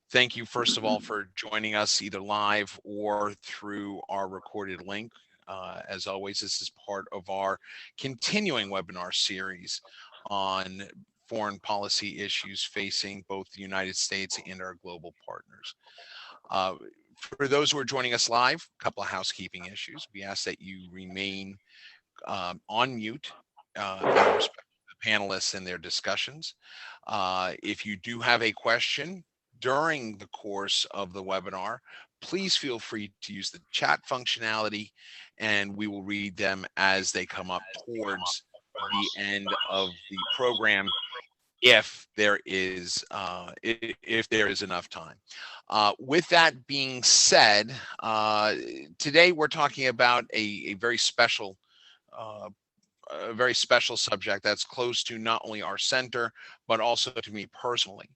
Thank you, first of all, for joining us either live or through our recorded link. As always, this is part of our continuing webinar series on foreign policy issues facing both the United States and our global partners. Uh, for those who are joining us live, a couple of housekeeping issues. We ask that you remain on mute out of respect for the panelists and their discussions. If you do have a question during the course of the webinar, please feel free to use the chat functionality and we will read them as they come up towards the end of the program if there is enough time. With that being said, today we're talking about a very special subject that's close to not only our center, but also to me personally.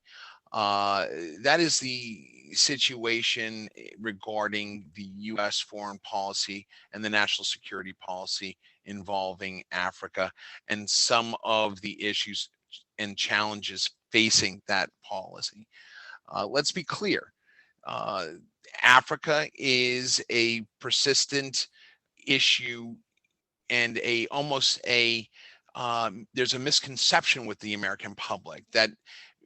That is the situation regarding the U.S. foreign policy and the national security policy involving Africa and some of the issues and challenges facing that policy. Let's be clear. Africa is a persistent issue and there's a misconception with the American public that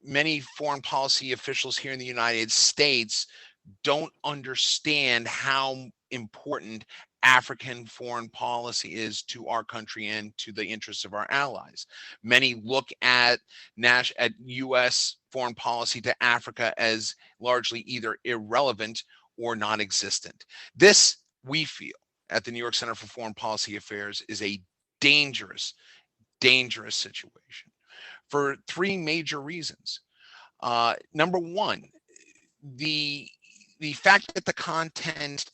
many foreign policy officials here in the United States don't understand how important African foreign policy is to our country and to the interests of our allies. Many look at U.S. foreign policy to Africa as largely either irrelevant or non-existent. This, we feel, at the New York Center for Foreign Policy Affairs is a dangerous situation for three major reasons. Number one, the fact that the content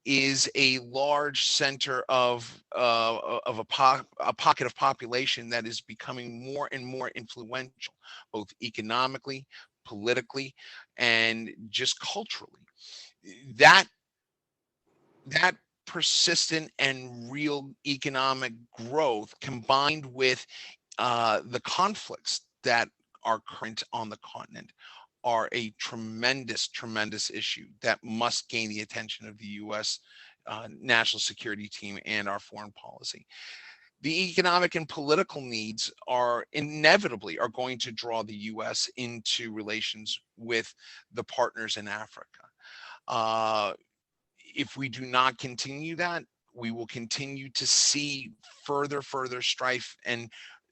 is a large center of a pocket of population that is becoming more and more influential, both economically, politically, and just culturally. That persistent and real economic growth combined with the conflicts that are current on the continent are a tremendous issue that must gain the attention of the U.S. National security team and our foreign policy. The economic and political needs are inevitably going to draw the U.S. into relations with the partners in Africa. If we do not continue that, we will continue to see further strife, and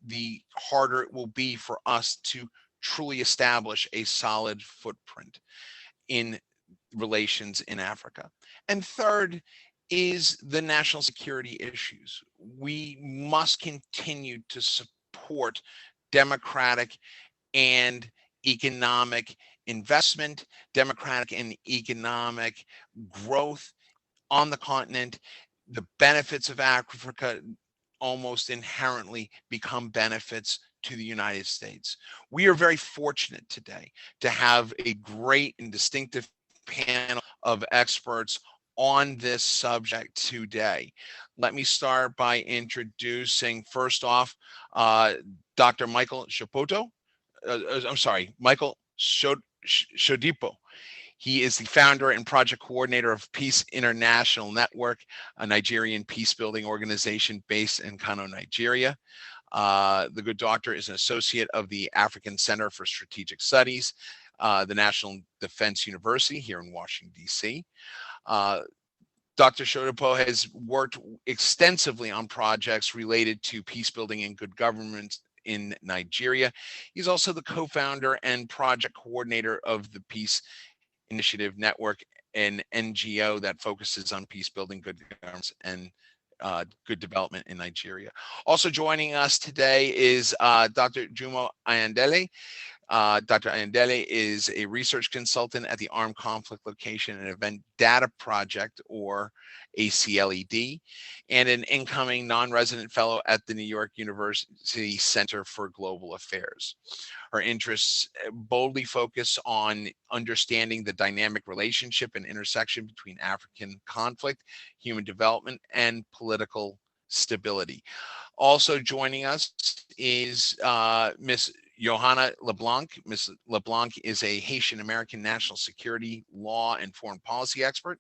the harder it will be for us to truly establish a solid footprint in relations in Africa. And third is the national security issues. We must continue to support democratic and economic investment, democratic and economic growth on the continent. The benefits of Africa almost inherently become benefits to the United States. We are very fortunate today to have a great and distinctive panel of experts on this subject today. Let me start by introducing, first off, Dr. Michael Shopoto. Michael Shodipo. He is the founder and project coordinator of Peace International Network, a Nigerian peace-building organization based in Kano, Nigeria. The good doctor is an associate of the African Center for Strategic Studies, the National Defense University here in Washington, D.C. Dr. Shodipo has worked extensively on projects related to peace building and good government in Nigeria. He's also the co-founder and project coordinator of the Peace Initiative Network, an NGO that focuses on peace building, good governance, and good development in Nigeria. Also joining us today is Dr. Jumo Ayandele. Dr. Ayandele is a research consultant at the Armed Conflict Location and Event Data Project, or ACLED, and an incoming non-resident fellow at the New York University Center for Global Affairs. Her interests boldly focus on understanding the dynamic relationship and intersection between African conflict, human development, and political stability. Also joining us is Ms. Johanna LeBlanc. Ms. LeBlanc is a Haitian American national security, law, and foreign policy expert.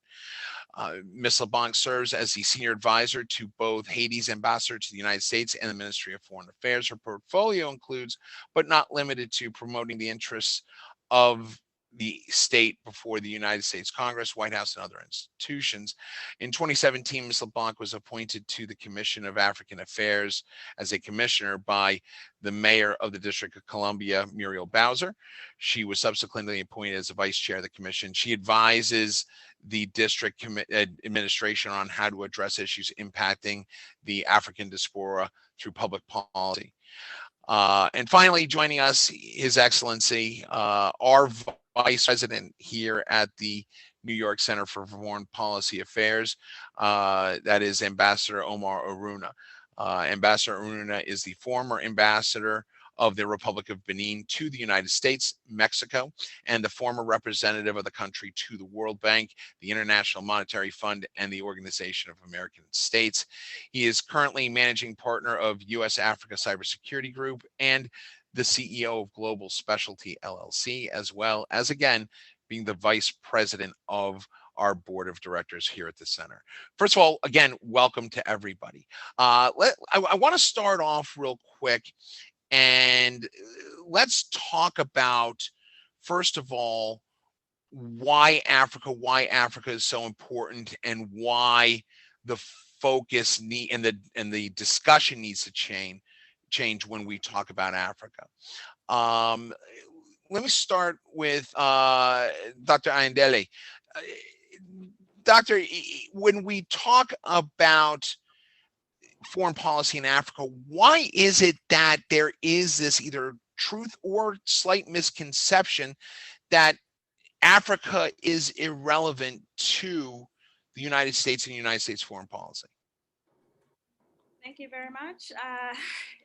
Ms. LeBlanc serves as the senior advisor to both Haiti's ambassador to the United States and the Ministry of Foreign Affairs. Her portfolio includes, but not limited to, promoting the interests of the state before the United States Congress, White House, and other institutions. In 2017, Ms. LeBlanc was appointed to the Commission of African Affairs as a commissioner by the mayor of the District of Columbia, Muriel Bowser. She was subsequently appointed as a vice chair of the commission. She advises the district administration on how to address issues impacting the African diaspora through public policy. And finally, joining us, His Excellency, our Vice President here at the New York Center for Foreign Policy Affairs, that is Ambassador Omar Oruna. Ambassador Oruna is the former ambassador of the Republic of Benin to the United States, Mexico, and the former representative of the country to the World Bank, the International Monetary Fund, and the Organization of American States. He is currently managing partner of U.S. Africa Cybersecurity Group and the CEO of Global Specialty LLC, as well as, again, being the vice president of our board of directors here at the center. First of all, again, welcome to everybody. I want to start off real quick, and let's talk about, first of all, why Africa is so important, and why the focus and the discussion needs to change when we talk about Africa. Let me start with Dr. Ayindele. Doctor, when we talk about foreign policy in Africa, why is it that there is this either truth or slight misconception that Africa is irrelevant to the United States and United States foreign policy? Thank you very much.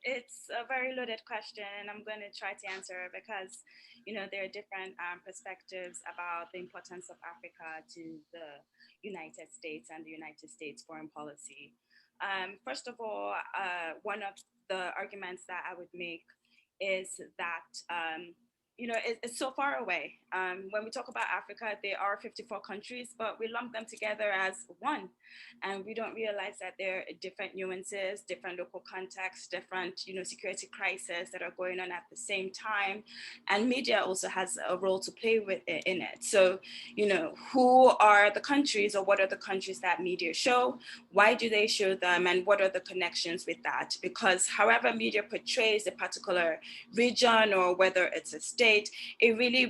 It's a very loaded question, and I'm going to try to answer because, there are different perspectives about the importance of Africa to the United States and the United States foreign policy. First of all, one of the arguments that I would make is that, it's so far away. When we talk about Africa, there are 54 countries, but we lump them together as one. And we don't realize that there are different nuances, different local contexts, different, security crises that are going on at the same time. And media also has a role to play in it. So, who are the countries, or what are the countries that media show? Why do they show them? And what are the connections with that? Because however media portrays a particular region, or whether it's a state, it really,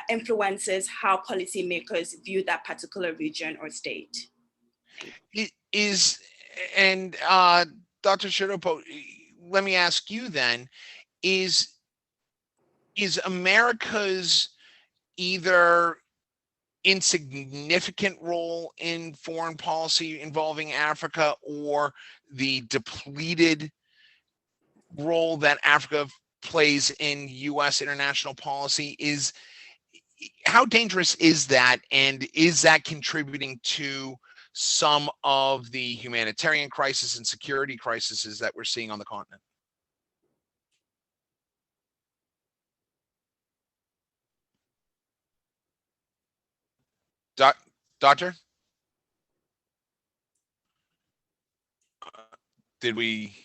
influences how policymakers view that particular region or state. It is, and Dr. Chiropo, let me ask you then, is America's either insignificant role in foreign policy involving Africa, or the depleted role that Africa plays in U.S. international policy, how dangerous is that, and is that contributing to some of the humanitarian crisis and security crises that we're seeing on the continent? Doctor? Did we?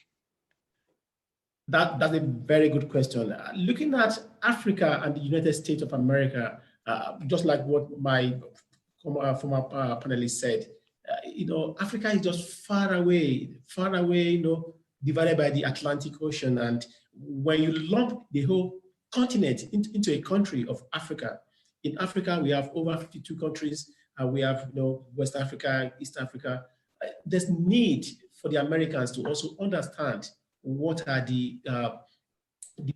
That's a very good question. Looking at Africa and the United States of America, just like what my former panelist said, Africa is just far away, divided by the Atlantic Ocean. And when you lump the whole continent into a country of Africa, in Africa, we have over 52 countries. We have, West Africa, East Africa. There's need for the Americans to also understand what are the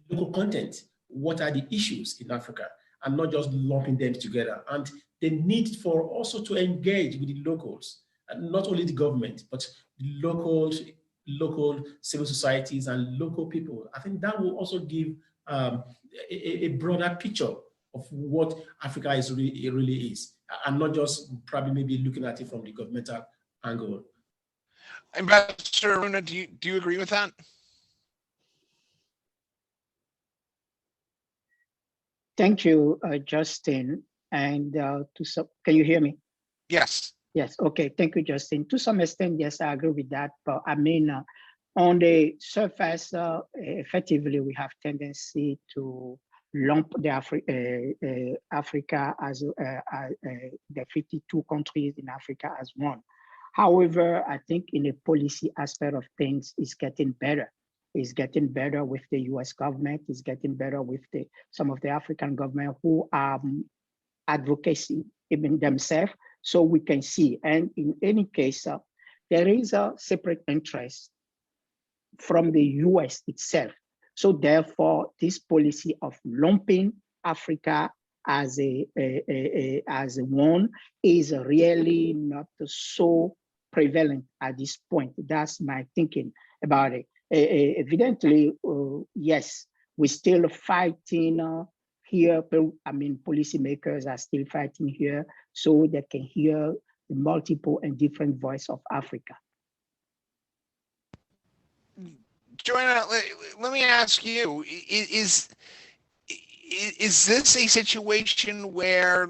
local content, what are the issues in Africa, and not just lumping them together. And the need for also to engage with the locals, and not only the government, but the local civil societies and local people. I think that will also give a broader picture of what Africa really is, and not just probably maybe looking at it from the governmental angle. Ambassador Oruna, do you agree with that? Thank you, Justin. And can you hear me? Yes. Yes. Okay. Thank you, Justin. To some extent, yes, I agree with that. But I mean, on the surface, effectively, we have tendency to lump the Africa as the 52 countries in Africa as one. However, I think in a policy aspect of things, it's getting better. It's getting better with the U.S. government. It's getting better with some of the African government who are advocacy even themselves. So we can see, and in any case, there is a separate interest from the US itself. So therefore, this policy of lumping Africa as as one is really not so prevalent at this point. That's my thinking about it. Evidently, yes, we're still fighting here. I mean, policymakers are still fighting here so they can hear the multiple and different voice of Africa. Joanna, let me ask you, is this a situation where,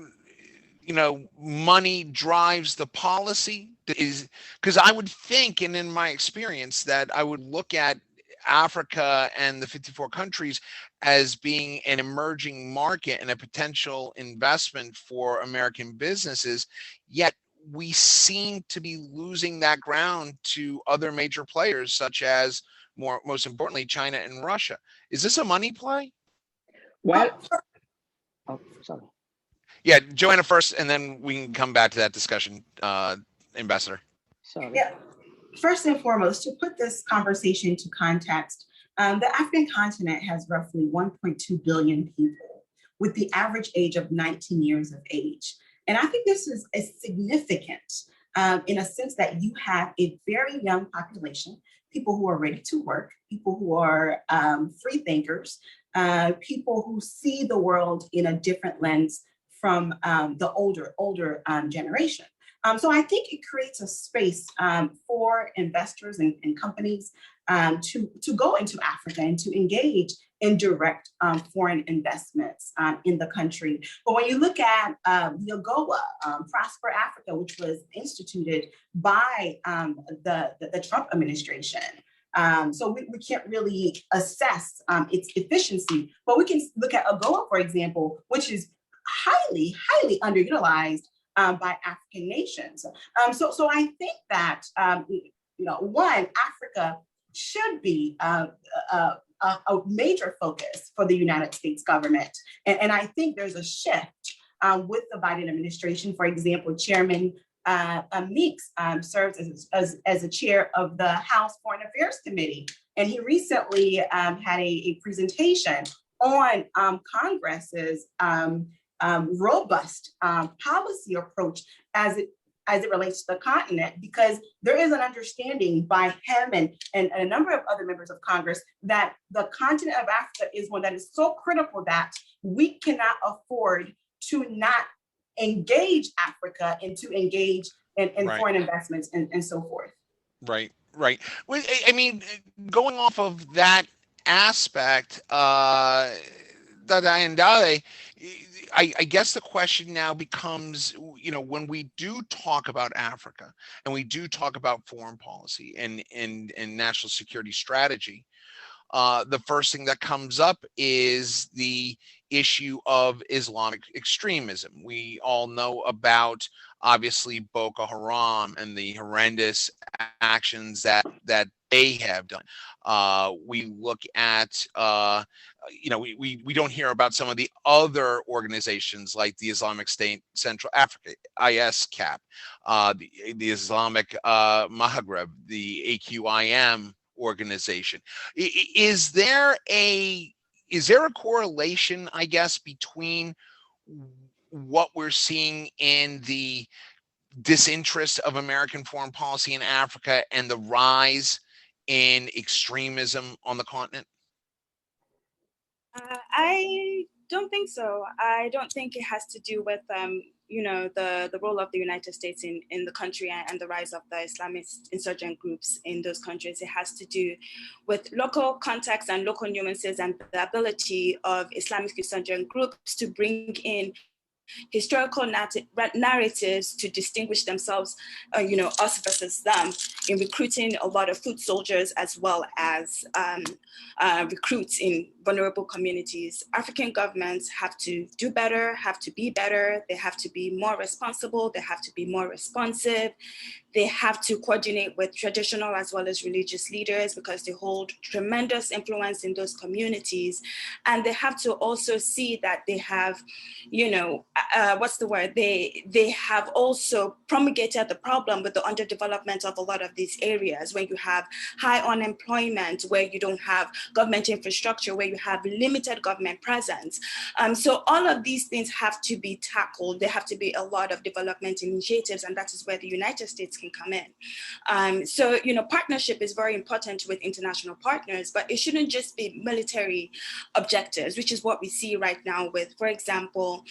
you know, money drives the policy? Because I would think, and in my experience, that I would look at Africa and the 54 countries as being an emerging market and a potential investment for American businesses, yet we seem to be losing that ground to other major players, such as, most importantly, China and Russia. Is this a money play? Well, oh, sorry. Yeah, Joanna first, and then we can come back to that discussion, Ambassador. Sorry. Yeah. First and foremost, to put this conversation into context, the African continent has roughly 1.2 billion people with the average age of 19 years of age. And I think this is significant in a sense that you have a very young population, people who are ready to work, people who are free thinkers, people who see the world in a different lens from the older generation. So I think it creates a space for investors and companies to go into Africa and to engage in direct foreign investments in the country. But when you look at the AGOA, Prosper Africa, which was instituted by the Trump administration, so we can't really assess its efficiency, but we can look at AGOA, for example, which is highly underutilized by African nations. So I think that, one, Africa should be a major focus for the United States government. And I think there's a shift with the Biden administration. For example, Chairman Meeks serves as a chair of the House Foreign Affairs Committee. And he recently had a presentation on Congress's robust policy approach as it relates to the continent, because there is an understanding by him and a number of other members of Congress that the continent of Africa is one that is so critical that we cannot afford to not engage Africa and to engage in Right. foreign investments and so forth. Right. Well, I mean, going off of that aspect, I guess the question now becomes, you know, when we do talk about Africa and we do talk about foreign policy and national security strategy, the first thing that comes up is the issue of Islamic extremism. We all know about, obviously, Boko Haram and the horrendous actions that they have done. We look at, we don't hear about some of the other organizations like the Islamic State Central Africa, ISCAP, the Islamic Maghreb, the AQIM organization. Is there a correlation, I guess, between what we're seeing in the disinterest of American foreign policy in Africa and the rise in extremism on the continent? I don't think so. I don't think it has to do with the role of the United States in the country and the rise of the Islamist insurgent groups in those countries. It has to do with local context and local nuances and the ability of Islamic insurgent groups to bring in historical narratives to distinguish themselves, us versus them, in recruiting a lot of foot soldiers as well as recruits in vulnerable communities. African governments have to do better, have to be better. They have to be more responsible. They have to be more responsive. They have to coordinate with traditional as well as religious leaders because they hold tremendous influence in those communities. And they have to also see that they have, they have also promulgated the problem with the underdevelopment of a lot of these areas, when you have high unemployment, where you don't have government infrastructure, where you have limited government presence. So all of these things have to be tackled. There have to be a lot of development initiatives, and that is where the United States can come in. So, partnership is very important with international partners, but it shouldn't just be military objectives, which is what we see right now with, for example,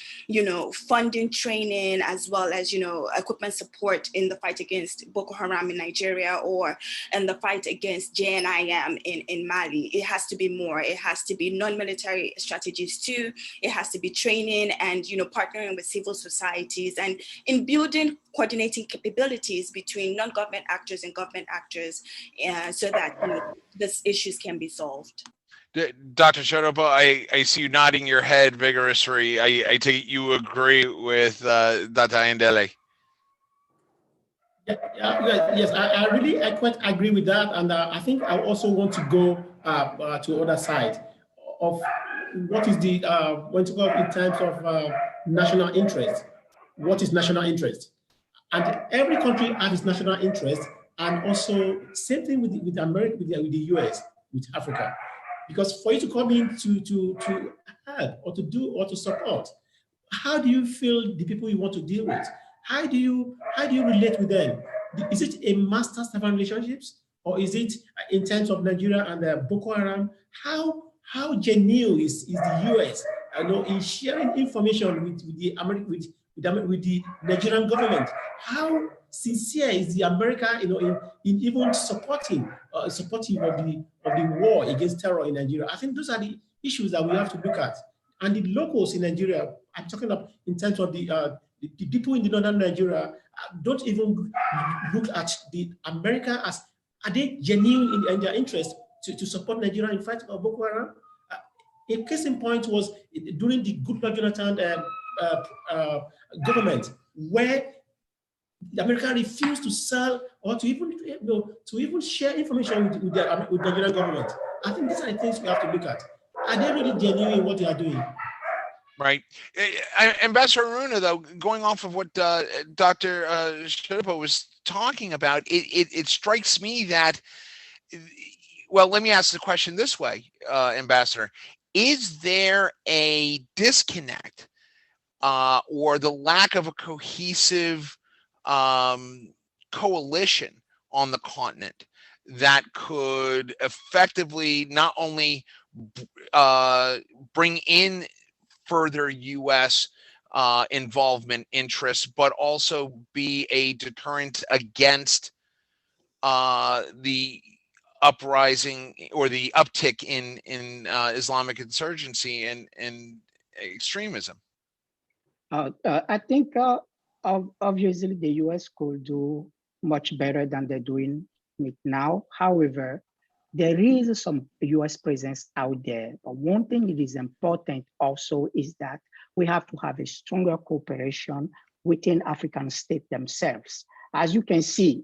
funding training, as well as, equipment support in the fight against Boko Haram in Nigeria, or in the fight against JNIM in Mali. It has to be more. It has to be non-military strategies too. It has to be training and, partnering with civil societies, and in building coordinating capabilities between non-government actors and government actors, so that these issues can be solved. Dr. Shotopo, I see you nodding your head vigorously. I take it you agree with Dr. Ayindele. Yes, I really quite agree with that, and I think I also want to go to the other side of what is the when to go in terms of national interest. What is national interest? And every country has its national interest, and also same thing with America, with the US, with Africa. Because for you to come in to help or to do or to support, how do you feel the people you want to deal with? How do you relate with them? Is it a master-servant relationships, or is it in terms of Nigeria and Boko Haram? How genuine is the US in sharing information with the Nigerian government? How sincere is the America in even supporting supportive of the war against terror in Nigeria? I think those are the issues that we have to look at. And the locals in Nigeria, I'm talking about in terms of the people in the northern Nigeria, don't even look at the America as, are they genuine in their interest to support Nigeria in fight of Boko Haram? A case in point was during the Goodluck Jonathan government, where America refused to sell or to even share information with the Nigerian government. I think these are the things we have to look at. Are they really genuine in what they are doing? Right. Ambassador Aruna, though, going off of what Dr. Shotopo was talking about, it strikes me that, well, let me ask the question this way, Ambassador. Is there a disconnect or the lack of a cohesive coalition on the continent that could effectively not only bring in further U.S. Involvement interests, but also be a deterrent against the uprising or the uptick in Islamic insurgency and extremism? I think obviously the US could do much better than they're doing it now. However, there is some US presence out there. But one thing that is important also is that we have to have a stronger cooperation within African states themselves. As you can see,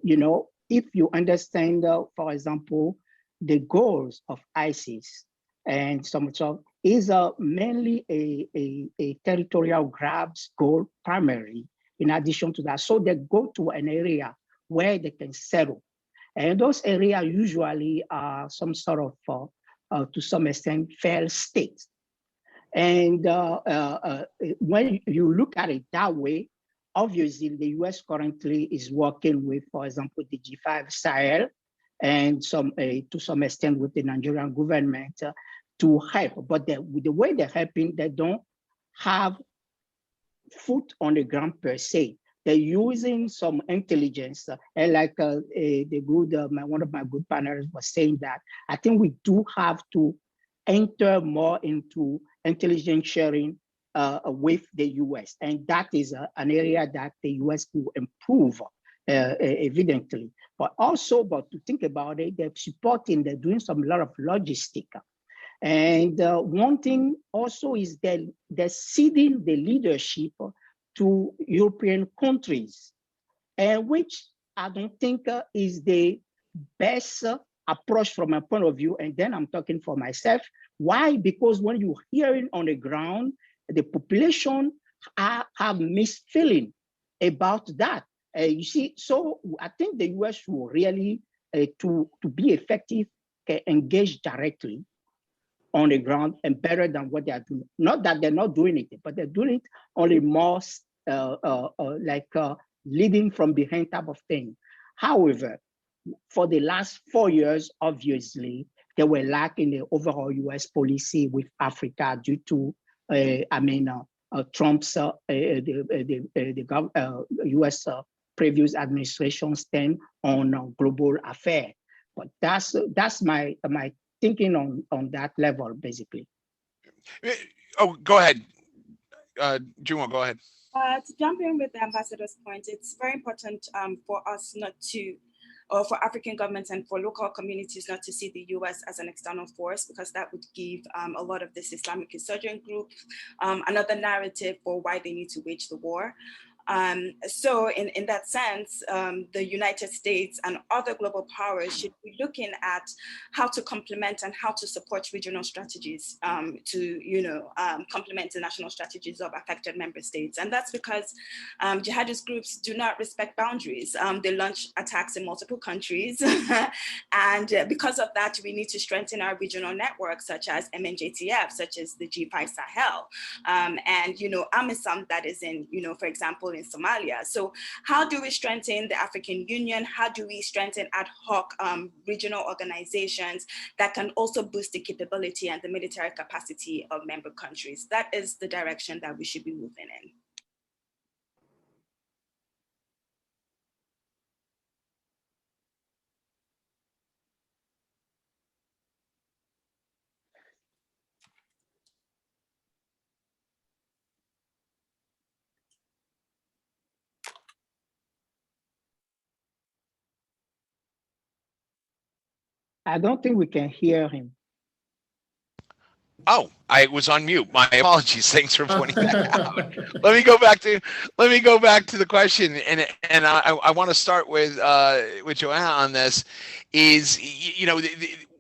if you understand, for example, the goals of ISIS and some sort is mainly a territorial grabs goal primarily, in addition to that. So they go to an area where they can settle. And those areas usually are some sort of, to some extent, failed states. And when you look at it that way, obviously the US currently is working with, for example, the G5 Sahel, and to some extent with the Nigerian government to help, but the way they're helping, they don't have foot on the ground per se. They're using some intelligence, and like one of my good partners was saying that I think we do have to enter more into intelligence sharing with the U.S., and that is an area that the U.S. will improve evidently. But to think about it, they're supporting, they're doing a lot of logistic. And one thing also is that they're ceding the leadership to European countries, and which I don't think is the best approach from my point of view. And then I'm talking for myself. Why? Because when you're hearing on the ground, the population have mixed feeling about that. You see, so I think the US will really, to be effective, engage directly on the ground and better than what they are doing. Not that they're not doing it, but they're doing it only more leading from behind type of thing. However, for the last 4 years, obviously, they were lacking the overall US policy with Africa due to, Trump's, US previous administration stand on global affairs. But that's my thinking on that level, basically. Oh, go ahead. Juma, go ahead. To jump in with the ambassador's point, it's very important for us not to, or for African governments and for local communities not to see the US as an external force, because that would give a lot of this Islamic insurgent group another narrative for why they need to wage the war. So in that sense, the United States and other global powers should be looking at how to complement and how to support regional strategies to, complement the national strategies of affected member states. And that's because jihadist groups do not respect boundaries. They launch attacks in multiple countries. And because of that, we need to strengthen our regional networks, such as MNJTF, such as the G5 Sahel, and, AMISOM that is in, for example, in Somalia. So how do we strengthen the African Union? How do we strengthen ad hoc regional organizations that can also boost the capability and the military capacity of member countries? That is the direction that we should be moving in. I don't think we can hear him. Oh, I was on mute. My apologies. Thanks for pointing that out. Let me go back to the question, and I want to start with Joanna on this. Is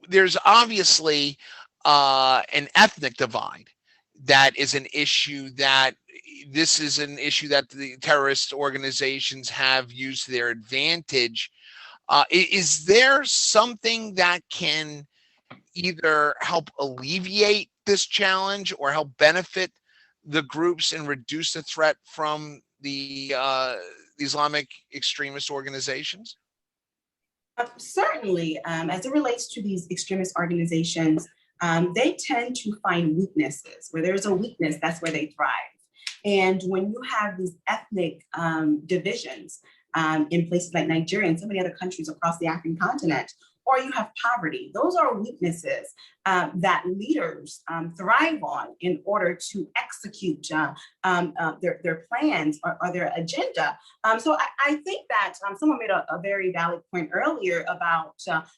there's obviously an ethnic divide that is an issue that the terrorist organizations have used to their advantage. Is there something that can either help alleviate this challenge or help benefit the groups and reduce the threat from the Islamic extremist organizations? Certainly, as it relates to these extremist organizations, they tend to find weaknesses. Where there's a weakness, that's where they thrive. And when you have these ethnic divisions in places like Nigeria and so many other countries across the African continent, or you have poverty, those are weaknesses that leaders thrive on in order to execute their plans or their agenda. So I think that someone made a very valid point earlier about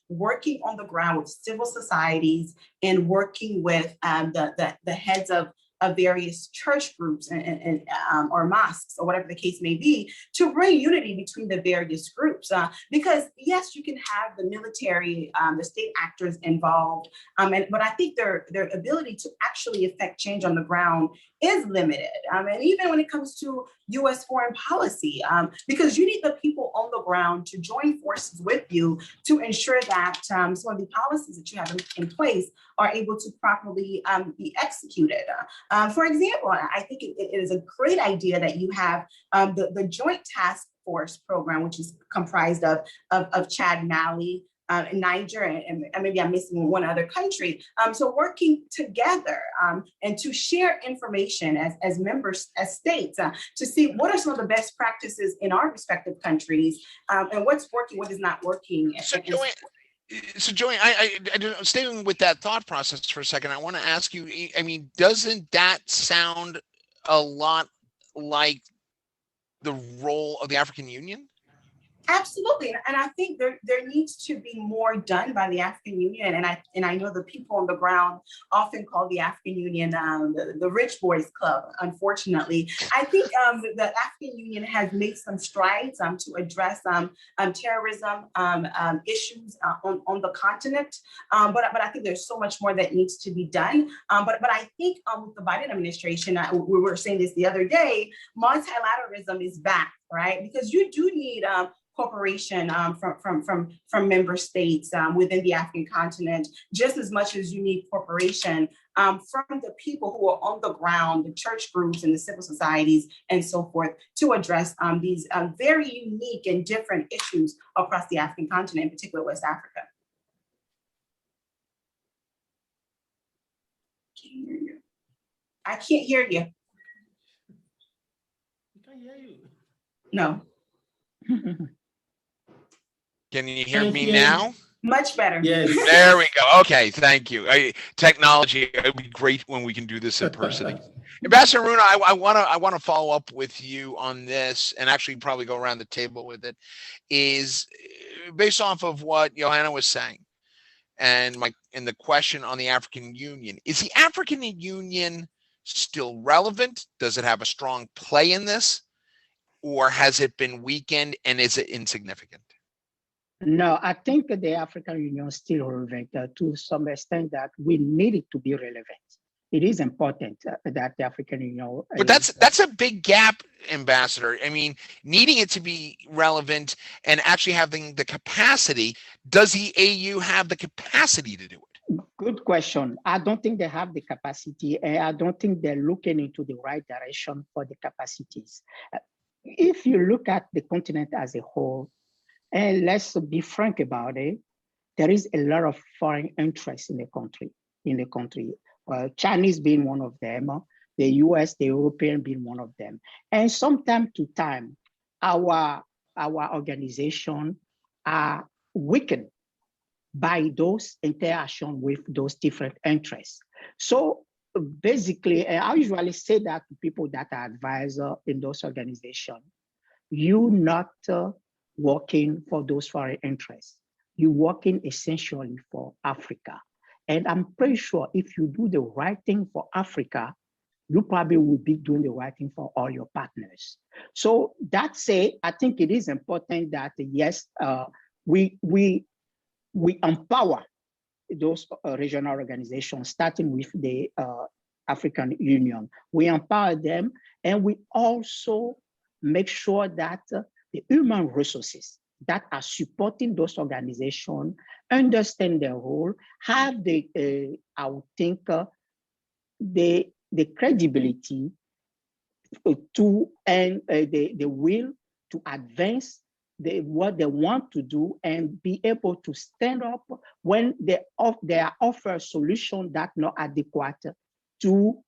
working on the ground with civil societies and working with the heads of various church groups and or mosques or whatever the case may be, to bring unity between the various groups. Because yes, you can have the military, the state actors involved, but I think their ability to actually affect change on the ground is limited. And even when it comes to US foreign policy, because you need the people on the ground to join forces with you to ensure that some of the policies that you have in place are able to properly be executed. For example, I think it is a great idea that you have the Joint Task Force program, which is comprised of Chad Malley, Niger, and maybe I'm missing one other country. So working together and to share information as members, as states, to see what are some of the best practices in our respective countries, and what's working, what is not working. So Joey, I staying with that thought process for a second, I want to ask you, I mean, doesn't that sound a lot like the role of the African Union? Absolutely, and I think there needs to be more done by the African Union, and I know the people on the ground often call the African Union the rich boys club. Unfortunately, I think the African Union has made some strides to address terrorism issues on the continent, but I think there's so much more that needs to be done. But I think with the Biden administration, we were saying this the other day, multilateralism is back, right? Because you do need cooperation from member states within the African continent, just as much as you need cooperation from the people who are on the ground, the church groups and the civil societies and so forth, to address these very unique and different issues across the African continent, in particular West Africa. I can't hear you. We can't hear you. No. Can you hear me now? Much better. Yes. There we go. Okay, thank you. Technology, it would be great when we can do this in person. Ambassador Aruna, I want to follow up with you on this, and actually probably go around the table with it, is based off of what Johanna was saying, and the question on the African Union. Is the African Union still relevant? Does it have a strong play in this? Or has it been weakened, and is it insignificant? No, I think the African Union is still relevant to some extent that we need it to be relevant. It is important that the African Union. But that's a big gap, Ambassador. I mean, needing it to be relevant and actually having the capacity. Does the AU have the capacity to do it? Good question. I don't think they have the capacity, and I don't think they're looking into the right direction for the capacities. If you look at the continent as a whole, and let's be frank about it, there is a lot of foreign interest in the country. Chinese being one of them, the US, the European being one of them. And from time to time, our organization are weakened by those interactions with those different interests. So basically, I usually say that to people that are advisors in those organizations, you're not working for those foreign interests. You're working essentially for Africa. And I'm pretty sure if you do the right thing for Africa, you probably will be doing the right thing for all your partners. So that said, I think it is important that yes, we empower those regional organizations, starting with the African Union. We empower them, and we also make sure that the human resources that are supporting those organizations understand their role, have the, I would think, the credibility to and the will to advance what they want to do, and be able to stand up when they are offer a solution that's not adequate to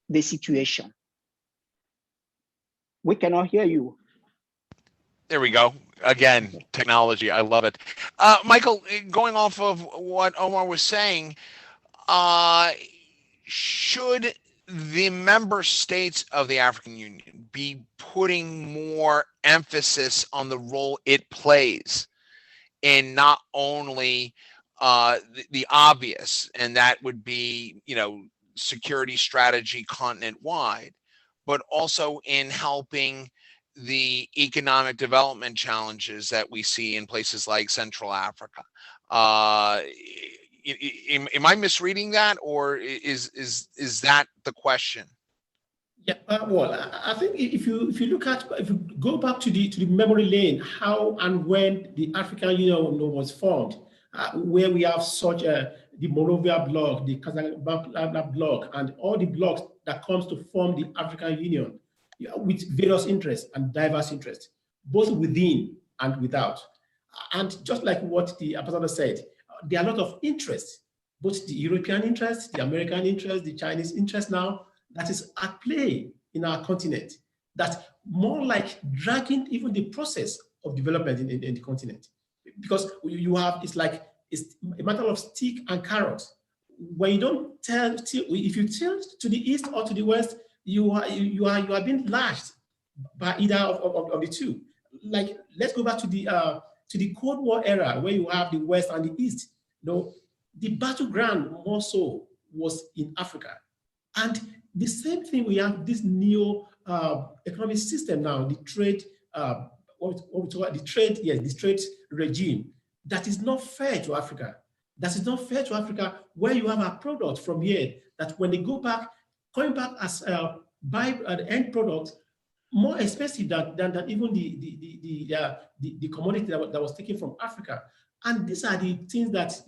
the situation. We cannot hear you. There we go. Again, technology. I love it. Michael, going off of what Omar was saying, should the member states of the African Union be putting more emphasis on the role it plays in not only the obvious, and that would be, security strategy continent-wide, but also in helping the economic development challenges that we see in places like Central Africa? Am I misreading that, or is that the question? Yeah, well, I think if you go back to the memory lane, how and when the African Union was formed, where we have such the Monrovia bloc, the Casablanca bloc, and all the blocs that comes to form the African Union, with various interests and diverse interests, both within and without. And just like what the ambassador said, there are a lot of interest, both the European interest, the American interest, the Chinese interest now that is at play in our continent, that more like dragging even the process of development in the continent. Because you have, it's a matter of stick and carrot. When you don't if you tilt to the east or to the west, you are being lashed by either of the two. Like, let's go back to the Cold War era, where you have the west and the east. The battleground more so was in Africa. And the same thing, we have this neo economic system now, the trade, the trade regime that is not fair to Africa. That is not fair to Africa, where you have a product from here that when they go back, coming back as the end product, more expensive than even the commodity that was taken from Africa. And these are the things that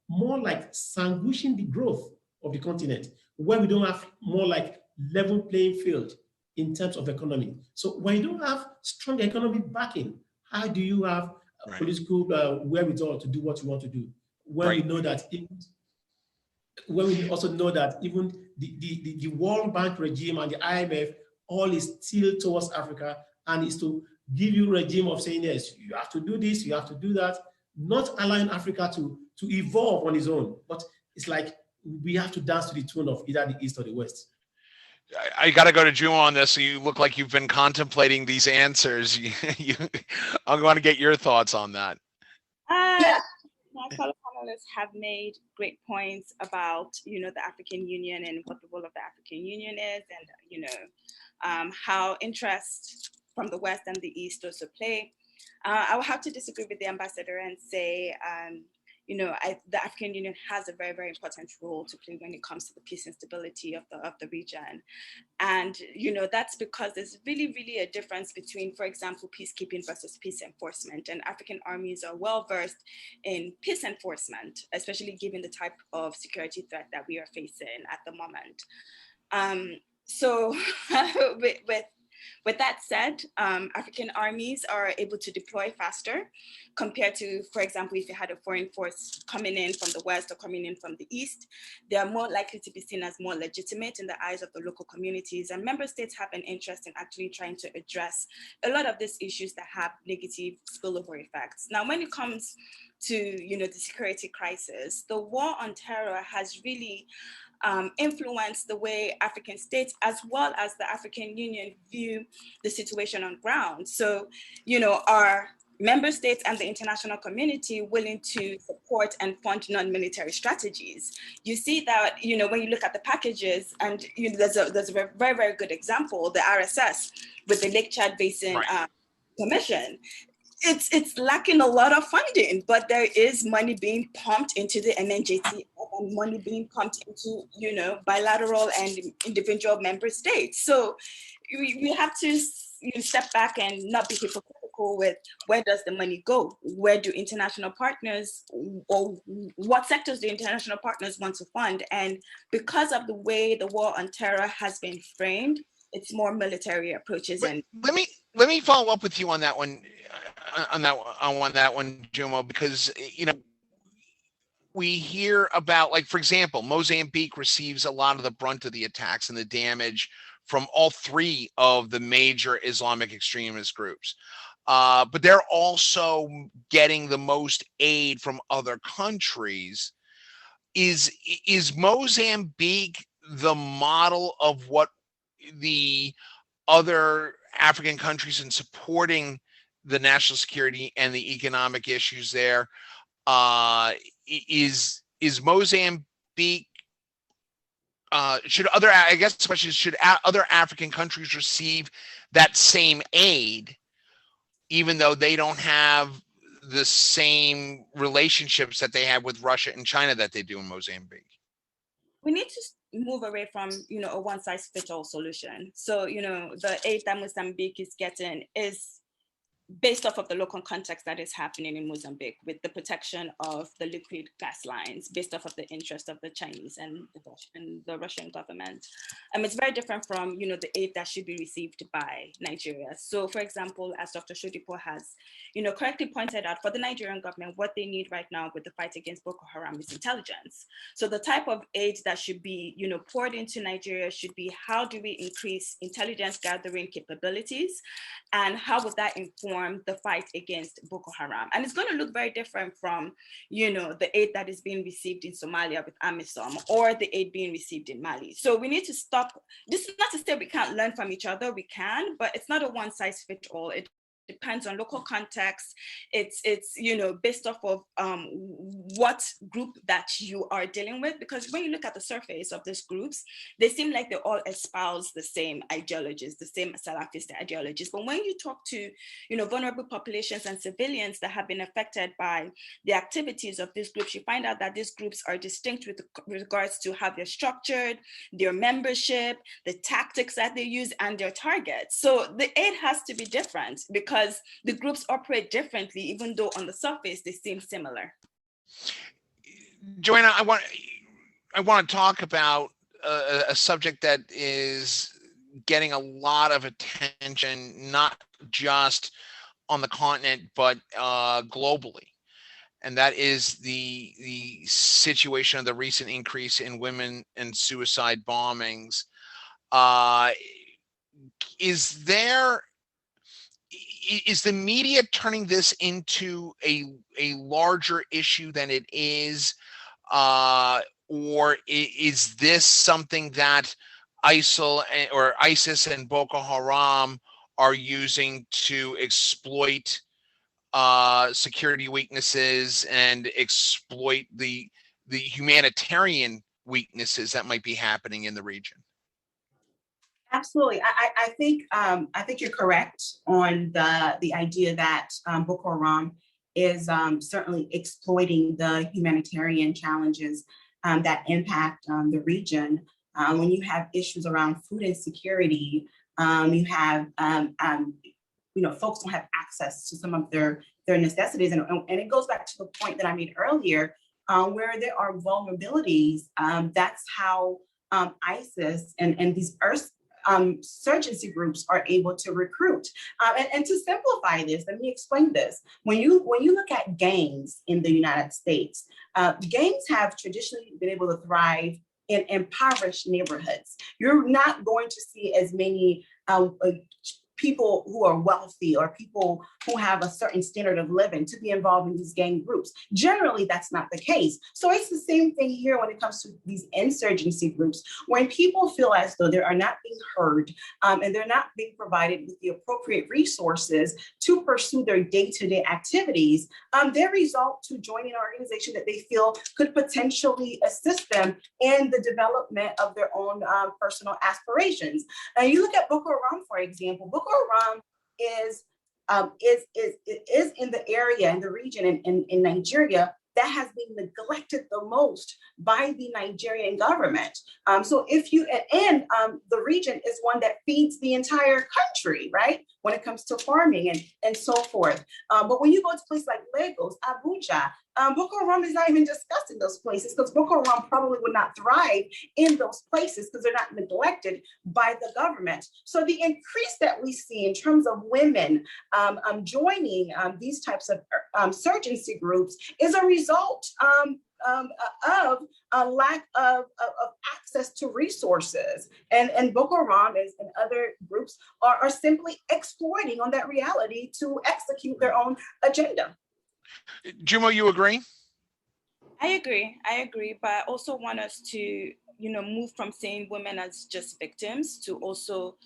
more like sandwiching the growth of the continent, where we don't have more like level playing field in terms of economy. So when you don't have strong economic backing, how do you have political wherewithal to do what you want to do? When we know that, when we also know that even the World Bank regime and the IMF all is still towards Africa, and is to give you a regime of saying, yes, you have to do this, you have to do that, not allowing Africa to evolve on its own. But it's like we have to dance to the tune of either the East or the West. I got to go to Juma on this. So you look like you've been contemplating these answers. I'm going to get your thoughts on that. My fellow panelists have made great points about, the African Union and what the role of the African Union is, and, how interest from the West and the East also play. I will have to disagree with the ambassador and say, the African Union has a very, very important role to play when it comes to the peace and stability of the region. And, that's because there's really, really a difference between, for example, peacekeeping versus peace enforcement. And African armies are well versed in peace enforcement, especially given the type of security threat that we are facing at the moment. So with that said, African armies are able to deploy faster compared to, for example, if you had a foreign force coming in from the West or coming in from the East. They are more likely to be seen as more legitimate in the eyes of the local communities, and member states have an interest in actually trying to address a lot of these issues that have negative spillover effects. Now, when it comes to, the security crisis, the war on terror has really influence the way African states as well as the African Union view the situation on ground. So, are member states and the international community willing to support and fund non-military strategies? You see that, when you look at the packages, and there's a very, very good example, the RSS with the Lake Chad Basin Commission. It's lacking a lot of funding, but there is money being pumped into the NNJT and money being pumped into, bilateral and individual member states. So we have to step back and not be hypocritical with where does the money go? Where do international partners, or what sectors do international partners want to fund? And because of the way the war on terror has been framed, it's more military approaches. But let me follow up with you on that one. On that one, Juma, because we hear about, like, for example, Mozambique receives a lot of the brunt of the attacks and the damage from all three of the major Islamic extremist groups. But they're also getting the most aid from other countries. Is Mozambique the model of what the other African countries in supporting the national security and the economic issues there? Is Mozambique, should other African countries receive that same aid, even though they don't have the same relationships that they have with Russia and China that they do in Mozambique? We need to move away from, a one-size-fits-all solution. So, the aid that Mozambique is getting is based off of the local context that is happening in Mozambique with the protection of the liquid gas lines, based off of the interest of the Chinese and the Russian government. It's very different from, the aid that should be received by Nigeria. So for example, as Dr. Shodipo has, correctly pointed out, for the Nigerian government, what they need right now with the fight against Boko Haram is intelligence. So the type of aid that should be, poured into Nigeria should be, how do we increase intelligence gathering capabilities? And how would that inform the fight against Boko Haram? And it's going to look very different from, the aid that is being received in Somalia with AMISOM or the aid being received in Mali. So we need to stop. This is not to say we can't learn from each other. We can, but it's not a one size fits all. It depends on local context. It's based off of what group that you are dealing with, because when you look at the surface of these groups, they seem like they all espouse the same ideologies, the same Salafist ideologies. But when you talk to vulnerable populations and civilians that have been affected by the activities of these groups, you find out that these groups are distinct with regards to how they're structured, their membership, the tactics that they use, and their targets. So the aid has to be different because the groups operate differently, even though on the surface they seem similar. Joanna, I want to talk about a subject that is getting a lot of attention, not just on the continent, but globally. And that is the situation of the recent increase in women and suicide bombings. Is the media turning this into a larger issue than it is, or is this something that ISIL or ISIS and Boko Haram are using to exploit security weaknesses and exploit the humanitarian weaknesses that might be happening in the region? Absolutely. I think you're correct on the idea that Boko Haram is certainly exploiting the humanitarian challenges that impact the region. When you have issues around food insecurity, you have folks don't have access to some of their necessities, and it goes back to the point that I made earlier, where there are vulnerabilities. That's how ISIS and these insurgency groups are able to recruit. And to simplify this, let me explain this. When you look at gangs in the United States, gangs have traditionally been able to thrive in impoverished neighborhoods. You're not going to see as many people who are wealthy or people who have a certain standard of living to be involved in these gang groups. Generally, that's not the case. So it's the same thing here when it comes to these insurgency groups. When people feel as though they are not being heard and they're not being provided with the appropriate resources to pursue their day-to-day activities, they result to joining an organization that they feel could potentially assist them in the development of their own personal aspirations. And you look at Boko Haram, for example. Boko Haram is in the area, in the region in Nigeria that has been neglected the most by the Nigerian government. So if you, and the region is one that feeds the entire country, right? When it comes to farming and so forth. But when you go to places like Lagos, Abuja, Boko Haram is not even discussed in those places because Boko Haram probably would not thrive in those places because they're not neglected by the government. So the increase that we see in terms of women joining these types of insurgency groups is a result of a lack of access to resources. And Boko Haram and other groups are simply exploiting on that reality to execute their own agenda. Jumo, you agree? I agree, but I also want us to, move from seeing women as just victims to also,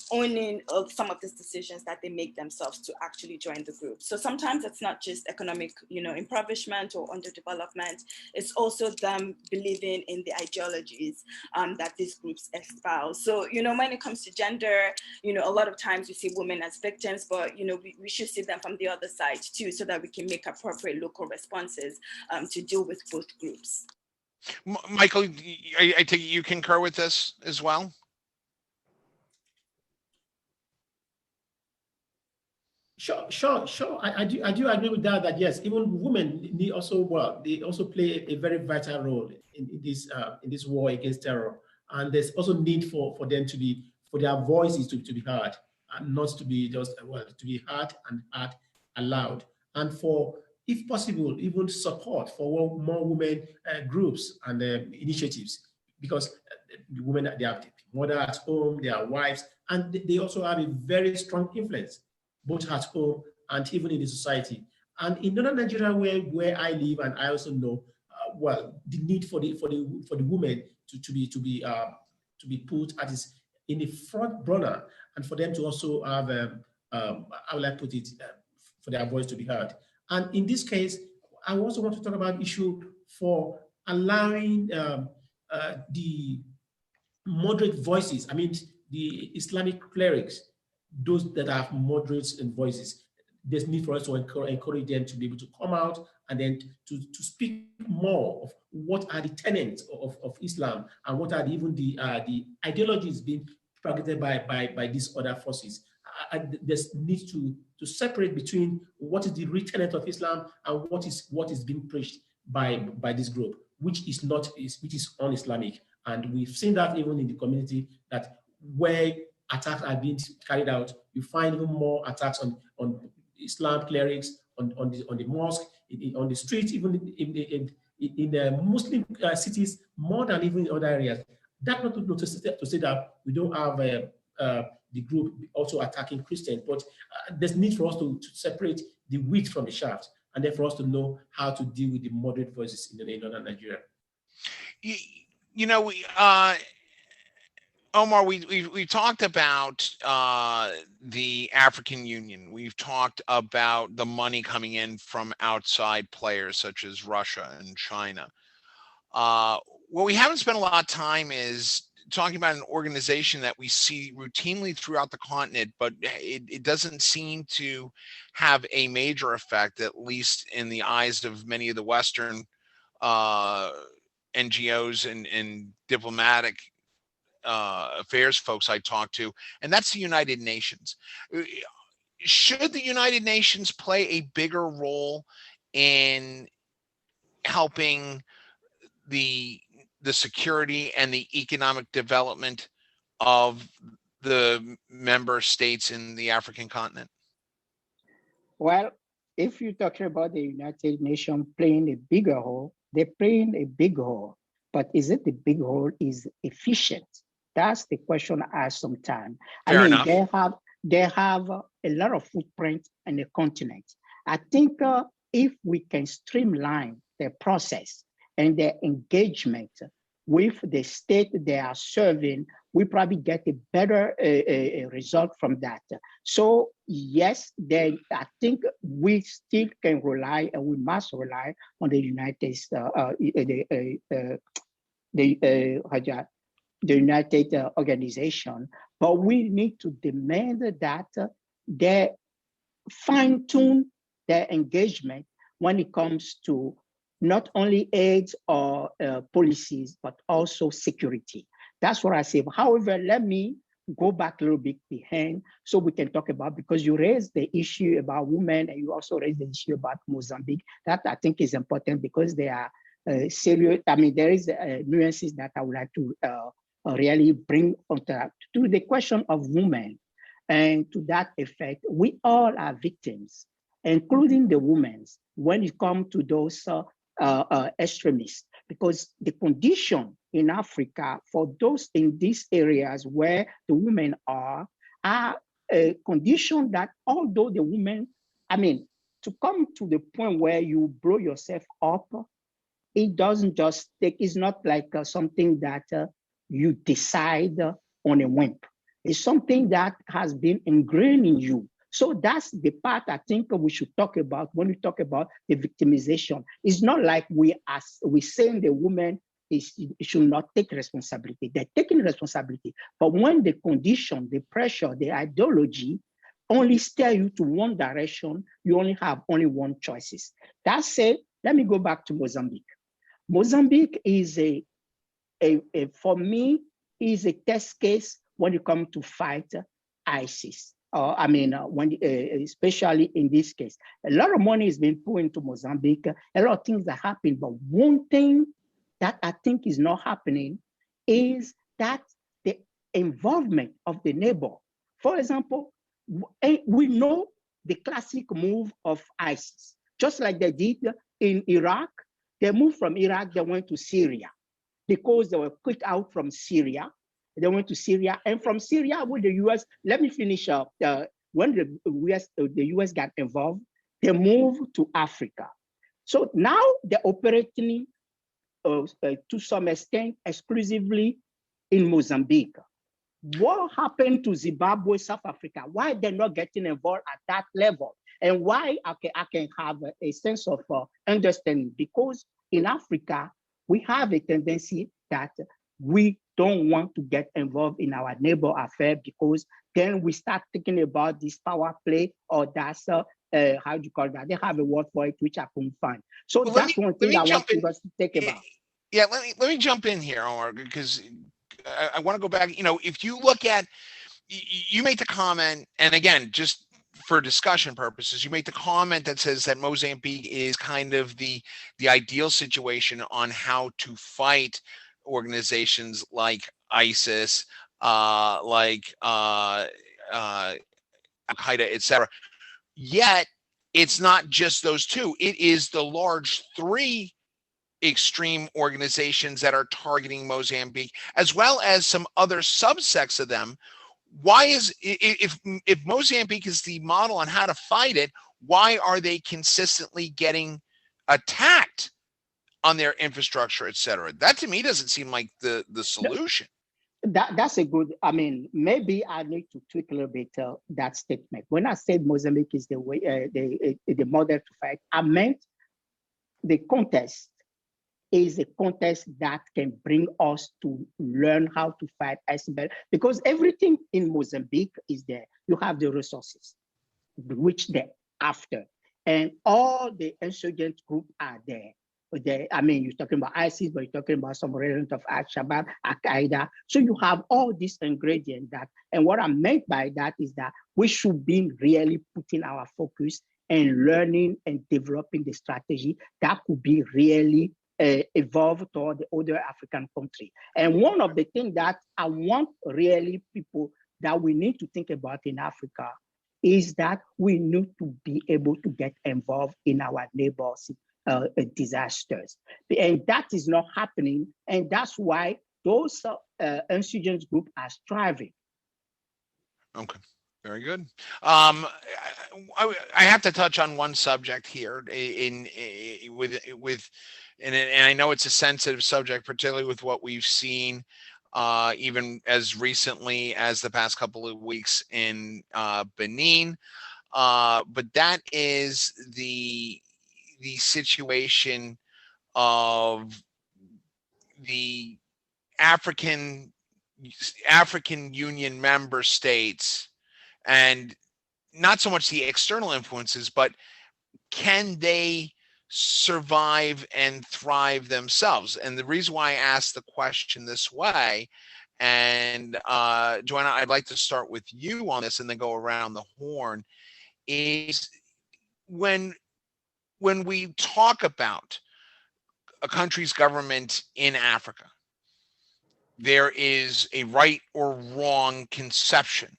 owning some of these decisions that they make themselves to actually join the group. So sometimes it's not just economic, impoverishment or underdevelopment. It's also them believing in the ideologies that these groups espouse. So, when it comes to gender, a lot of times we see women as victims, but, we should see them from the other side too, so that we can make appropriate local responses to deal with both groups. Michael, I take it you concur with this as well? Sure. I do agree with that. That yes, even women need also they also play a very vital role in this war against terror, and there's also need for them to be for their voices to be heard, and not to be just to be heard aloud, and for if possible even support for more women groups and initiatives, because the women they have mother at home, they are wives, and they also have a very strong influence both at home and even in the society. And in northern Nigeria, where I live, and I also know, the need for the women to be put at in the front burner, and for them to also have, how will I put it, for their voice to be heard. And in this case, I also want to talk about issue for allowing the moderate voices. I mean, the Islamic clerics, those that have moderate voices, there's need for us to encourage them to be able to come out and then to speak more of what are the tenets of Islam, and what are even the ideologies being propagated by these other forces. There's need to separate between what is the real tenet of Islam and what is being preached by this group, which is un-Islamic. And we've seen that even in the community, that where attacks are being carried out, you find even more attacks on Islam clerics, on the mosque, on the streets, even in the Muslim cities, more than even in other areas. That's not to say that we don't have the group also attacking Christians, but there's need for us to separate the wheat from the chaff, and then for us to know how to deal with the moderate voices in northern Nigeria. Omar, we talked about the African Union. We've talked about the money coming in from outside players such as Russia and China. What we haven't spent a lot of time is talking about an organization that we see routinely throughout the continent, but it doesn't seem to have a major effect, at least in the eyes of many of the Western NGOs and diplomatic affairs folks I talk to, and that's the United Nations. Should the United Nations play a bigger role in helping the security and the economic development of the member states in the African continent? Well, if you're talking about the United Nations playing a bigger role, they're playing a big role, but is it the big role is efficient? That's the question I ask sometimes. Fair enough. They have a lot of footprint on the continent. I think if we can streamline the process and their engagement with the state they are serving, we probably get a better result from that. So yes, then I think we still can rely, and we must rely on the the United Organization, but we need to demand that they fine-tune their engagement when it comes to not only aid or policies, but also security. That's what I say. However, let me go back a little bit behind so we can talk about, because you raised the issue about women and you also raised the issue about Mozambique. That I think is important because they are serious. I mean, there is nuances that I would like to really bring onto to the question of women. And to that effect, we all are victims, including the women, when it comes to those extremists, because the condition in Africa for those in these areas where the women are a condition that although the women, I mean, to come to the point where you blow yourself up, it doesn't just take, it's not like something that you decide on a whim. It's something that has been ingrained in you. So that's the part I think we should talk about when we talk about the victimization. It's not like we're saying the woman should not take responsibility. They're taking responsibility. But when the condition, the pressure, the ideology only steer you to one direction, you only have only one choices. That said, let me go back to Mozambique. Mozambique is for me, is a test case when you come to fight ISIS. especially in this case, a lot of money is being put into Mozambique. A lot of things are happening, but one thing that I think is not happening is that the involvement of the neighbor. For example, we know the classic move of ISIS, just like they did in Iraq. They moved from Iraq, they went to Syria because they were kicked out from Syria. They went to Syria, and from Syria with the US, let me finish up. When the US got involved, they moved to Africa. So now they're operating to some extent exclusively in Mozambique. What happened to Zimbabwe, South Africa? Why they're not getting involved at that level? And why I can have a sense of understanding? Because in Africa, we have a tendency that we don't want to get involved in our neighbor affair, because then we start thinking about this power play, or that's how do you call that? They have a word for it, which I couldn't find. So well, that's one thing I want you guys to think about. Yeah, let me jump in here, Omar, because I want to go back. You know, if you look at, you make the comment, and again, just for discussion purposes, you make the comment that says that Mozambique is kind of the ideal situation on how to fight organizations like ISIS, like Al-Qaeda, etc. Yet it's not just those two. It is the large three extreme organizations that are targeting Mozambique, as well as some other subsects of them. Why is, if Mozambique is the model on how to fight it, why are they consistently getting attacked on their infrastructure, et cetera? That to me doesn't seem like the solution. That's a good, I mean, maybe I need to tweak a little bit that statement. When I said Mozambique is the way, the model to fight, I meant the contest is a contest that can bring us to learn how to fight ISIS, because everything in Mozambique is there. You have the resources, which they're after, and all the insurgent groups are there. I mean, you're talking about ISIS, but you're talking about some variant of Al-Shabaab, Al-Qaeda. So you have all these ingredients that, and what I meant by that is that we should be really putting our focus and learning and developing the strategy that could be really evolved toward the other African country. And one of the things that I want really people that we need to think about in Africa is that we need to be able to get involved in our neighbors' disasters. And that is not happening. And that's why those insurgent groups are striving. Okay. Very good. I have to touch on one subject here and I know it's a sensitive subject, particularly with what we've seen even as recently as the past couple of weeks in Benin. But that is the situation of the African Union member states, and not so much the external influences, but can they survive and thrive themselves? And the reason why I asked the question this way, and Joanna, I'd like to start with you on this and then go around the horn, is when we talk about a country's government in Africa, there is a right or wrong conception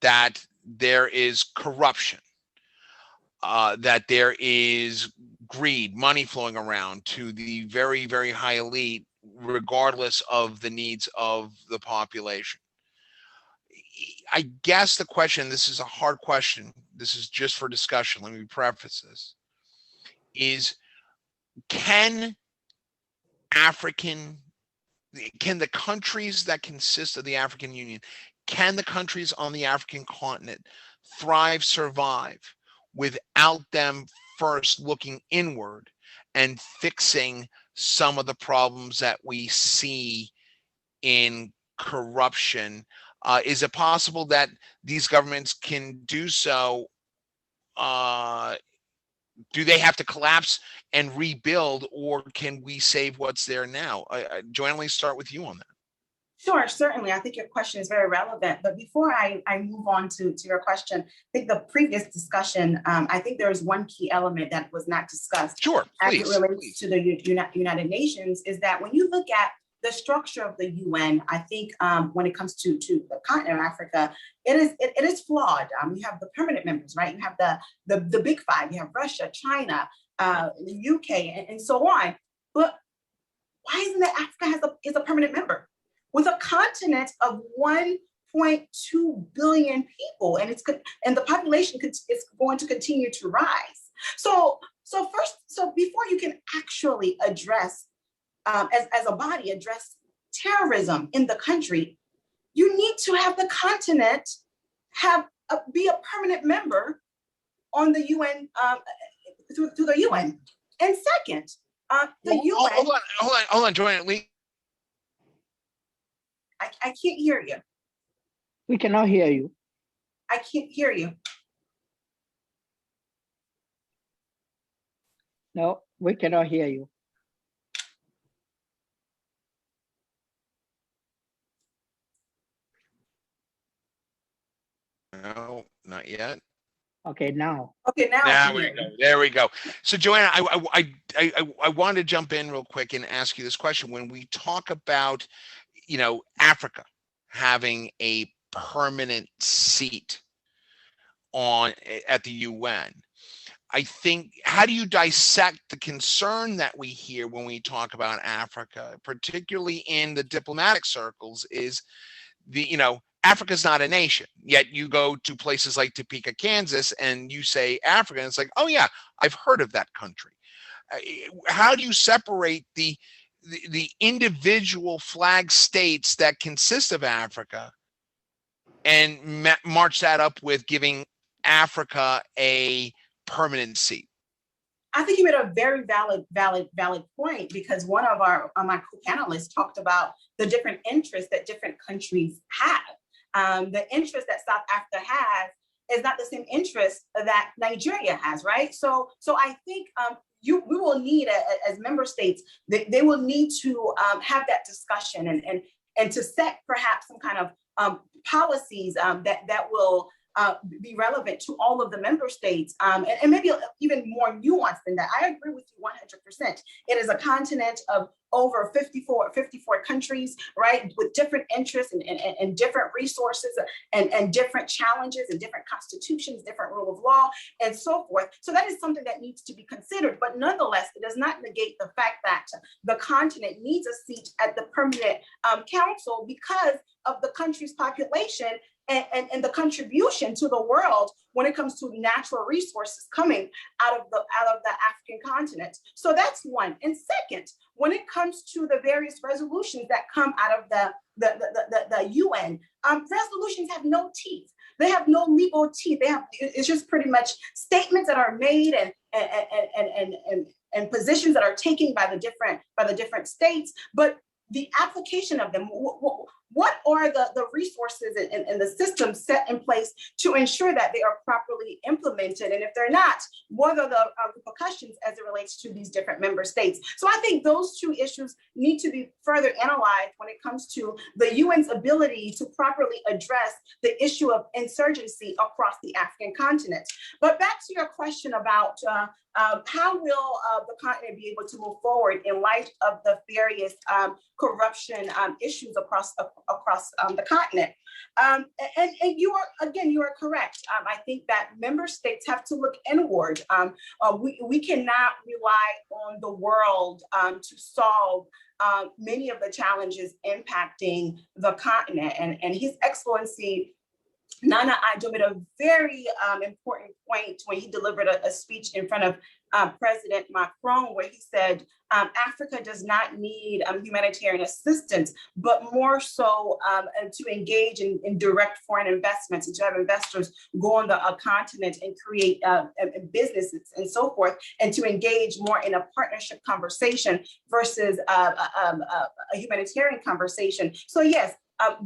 that there is corruption, that there is greed, money flowing around to the very, very high elite, regardless of the needs of the population. I guess the question, this is a hard question, this is just for discussion, let me preface this, is can the countries that consist of the African Union, can the countries on the African continent thrive, survive, without them first looking inward and fixing some of the problems that we see in corruption? Is it possible that these governments can do so? Do they have to collapse and rebuild, or can we save what's there now? Joanna, let's start with you on that. Sure, certainly. I think your question is very relevant. But before I move on to your question, I think the previous discussion, I think there is one key element that was not discussed Sure, as please. it relates to the United Nations, is that when you look at the structure of the UN, I think when it comes to the continent of Africa, it is flawed. You have the permanent members, right? You have the big five. You have Russia, China, the UK, and so on. But why isn't it Africa is a permanent member with a continent of 1.2 billion people, and the population is going to continue to rise. So before you can actually address, as a body, address terrorism in the country, you need to have the continent be a permanent member on the UN through the UN. And second, the UN. Hold on, Joanna. I can't hear you. We cannot hear you. I can't hear you. No, we cannot hear you. No, not yet. Okay, now. Okay, now. There we go. So, Joanna, I want to jump in real quick and ask you this question. When we talk about, Africa having a permanent seat at the UN, I think, how do you dissect the concern that we hear when we talk about Africa, particularly in the diplomatic circles, is Africa's not a nation, yet you go to places like Topeka, Kansas, and you say Africa, and it's like, oh yeah, I've heard of that country. How do you separate the individual flag states that consist of Africa and march that up with giving Africa a permanent seat? I think you made a very valid point, because one of my co-panelists talked about the different interests that different countries have. The interest that South Africa has is not the same interest that Nigeria has, right? So I think we will need, as member states, they will need to have that discussion and to set perhaps some kind of policies that will be relevant to all of the member states, and maybe even more nuanced than that. I agree with you 100%. It is a continent of over 54 countries, right, with different interests and different resources and different challenges and different constitutions, different rule of law, and so forth. So that is something that needs to be considered. But nonetheless, it does not negate the fact that the continent needs a seat at the permanent council because of the country's population and the contribution to the world when it comes to natural resources coming out of the African continent. So that's one. And second, when it comes to the various resolutions that come out of the UN, resolutions have no teeth. They have no legal teeth. It's just pretty much statements that are made and positions that are taken by the different states, but the application of them, what are the resources and the systems set in place to ensure that they are properly implemented? And if they're not, what are the repercussions as it relates to these different member states? So I think those two issues need to be further analyzed when it comes to the UN's ability to properly address the issue of insurgency across the African continent. But back to your question about how will the continent be able to move forward in light of the various corruption issues across the continent? And you are correct. I think that member states have to look inward. We cannot rely on the world to solve many of the challenges impacting the continent. And His Excellency Nana Addo made a very important point when he delivered a speech in front of President Macron, where he said Africa does not need humanitarian assistance, but more so to engage in direct foreign investments and to have investors go on the continent and create businesses and so forth, and to engage more in a partnership conversation versus a humanitarian conversation. So yes,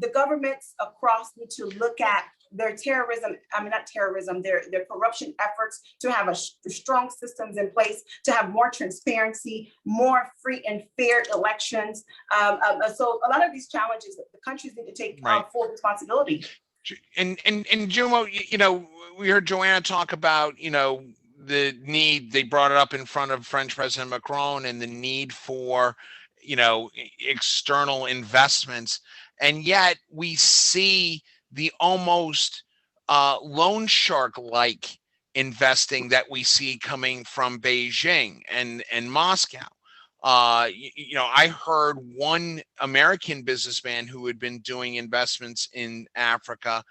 the governments across need to look at their terrorism, I mean, not terrorism, their corruption efforts, to have strong systems in place, to have more transparency, more free and fair elections. So a lot of these challenges, the countries need to take full responsibility. And Jomo, you know, we heard Joanna talk about, you know, the need, they brought it up in front of French President Macron, and the need for, you know, external investments. And yet we see the almost loan shark-like investing that we see coming from Beijing and Moscow. You know, I heard one American businessman who had been doing investments in Africa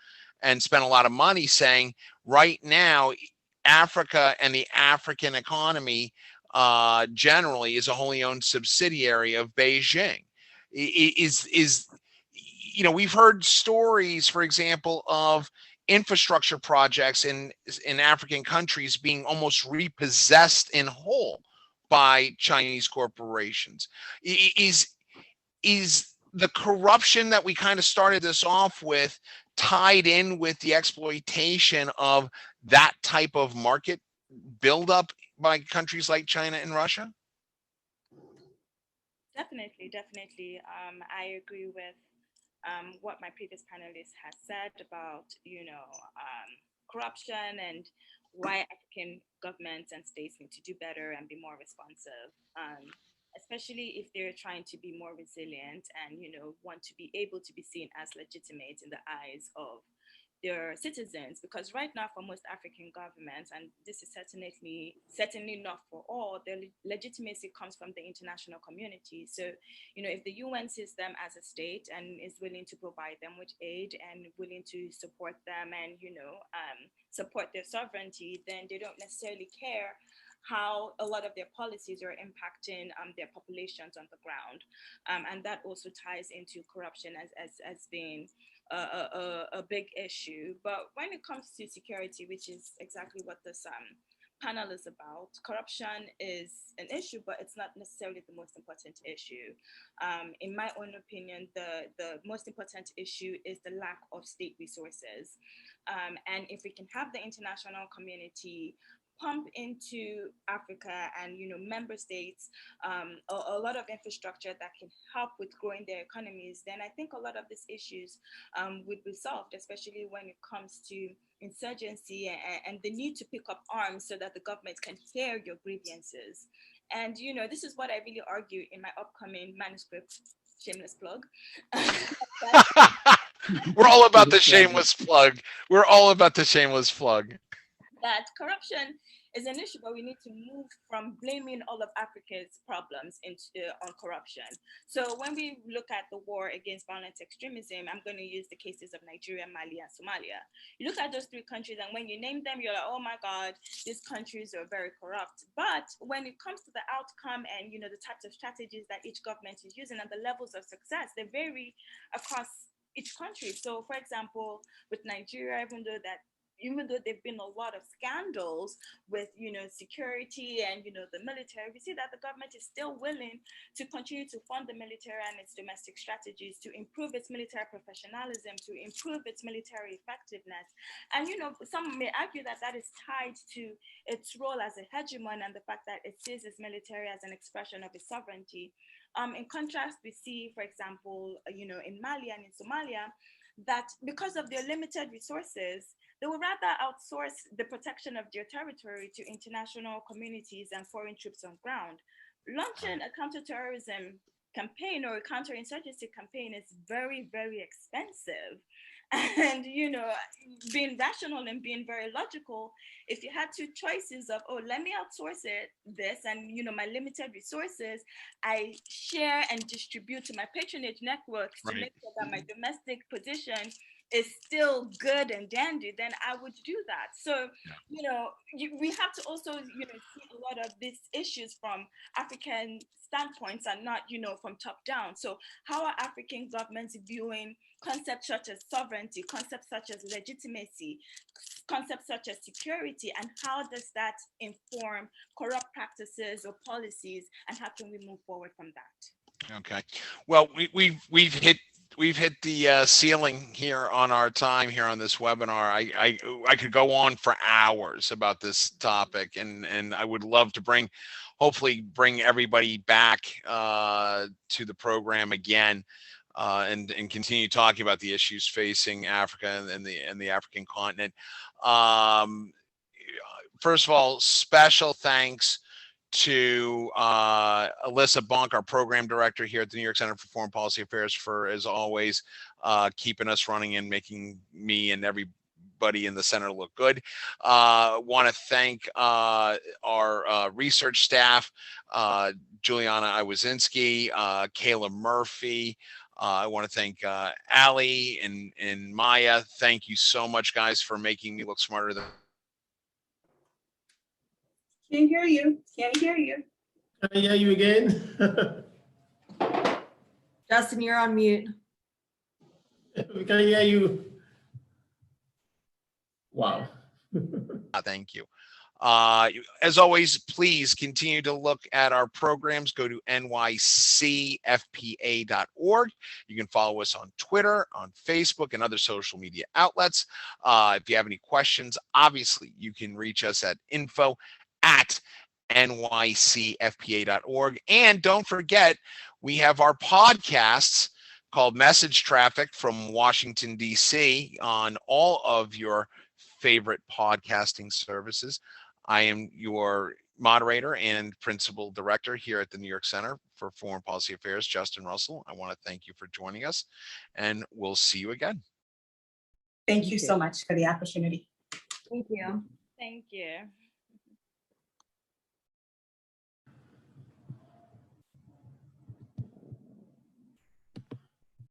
and spent a lot of money saying, right now, Africa and the African economy generally is a wholly owned subsidiary of Beijing. You know, we've heard stories, for example, of infrastructure projects in African countries being almost repossessed in whole by Chinese corporations. Is the corruption that we kind of started this off with tied in with the exploitation of that type of market buildup by countries like China and Russia? Definitely. I agree with what my previous panelist has said about, you know, corruption and why African governments and states need to do better and be more responsive, especially if they're trying to be more resilient and, you know, want to be able to be seen as legitimate in the eyes of their citizens. Because right now, for most African governments, and this is certainly not for all, their legitimacy comes from the international community. So, you know, if the UN sees them as a state and is willing to provide them with aid and willing to support them and, you know, support their sovereignty, then they don't necessarily care how a lot of their policies are impacting their populations on the ground. And that also ties into corruption as being a big issue. But when it comes to security, which is exactly what this panel is about, corruption is an issue, but it's not necessarily the most important issue. In my own opinion, the most important issue is the lack of state resources. And if we can have the international community pump into Africa and, you know, member states a lot of infrastructure that can help with growing their economies, then I think a lot of these issues would be solved, especially when it comes to insurgency and the need to pick up arms so that the government can hear your grievances. And, you know, this is what I really argue in my upcoming manuscript, shameless plug. We're all about the shameless plug. We're all about the shameless plug. That corruption is an issue, but we need to move from blaming all of Africa's problems on corruption. So when we look at the war against violent extremism, I'm going to use the cases of Nigeria, Mali, and Somalia. You look at those three countries, and when you name them, you're like, oh my God, these countries are very corrupt. But when it comes to the outcome and, you know, the types of strategies that each government is using and the levels of success, they vary across each country. So, for example, with Nigeria, even though there've been a lot of scandals with, you know, security and, you know, the military, we see that the government is still willing to continue to fund the military and its domestic strategies to improve its military professionalism, to improve its military effectiveness. And, you know, some may argue that that is tied to its role as a hegemon and the fact that it sees its military as an expression of its sovereignty. In contrast, we see, for example, you know, in Mali and in Somalia, that because of their limited resources, they would rather outsource the protection of their territory to international communities and foreign troops on ground. Launching a counterterrorism campaign or a counterinsurgency campaign is very, very expensive. And, you know, being rational and being very logical, if you had two choices of, oh, let me outsource this and, you know, my limited resources, I share and distribute to my patronage networks to make sure that my domestic position is still good and dandy, then I would do that. So, you know, we have to also, you know, see a lot of these issues from African standpoints and not, you know, from top down. So how are African governments viewing concepts such as sovereignty, concepts such as legitimacy, concepts such as security, and how does that inform corrupt practices or policies, and how can we move forward from that? Okay. Well, we've hit we've hit the ceiling here on our time here on this webinar. I could go on for hours about this topic, and I would love to hopefully bring everybody back to the program again, and continue talking about the issues facing Africa and the African continent. First of all, special thanks to Alyssa Bunk, our program director here at the New York Center for Foreign Policy Affairs, for, as always, keeping us running and making me and everybody in the center look good. Want to thank our research staff, Juliana Iwazinski, Kayla Murphy. I want to thank Ali and Maya. Thank you so much, guys, for making me look smarter than. Can't hear you. Can't hear you. Can I hear you again? Justin, you're on mute. We can hear you. Wow. Thank you. As always, please continue to look at our programs. Go to nycfpa.org. You can follow us on Twitter, on Facebook, and other social media outlets. If you have any questions, obviously, you can reach us at info@nycfpa.org. And don't forget, we have our podcasts called Message Traffic from Washington, D.C. on all of your favorite podcasting services. I am your moderator and principal director here at the New York Center for Foreign Policy Affairs, Justin Russell. I want to thank you for joining us, and we'll see you again. Thank you so much for the opportunity. Thank you. Thank you.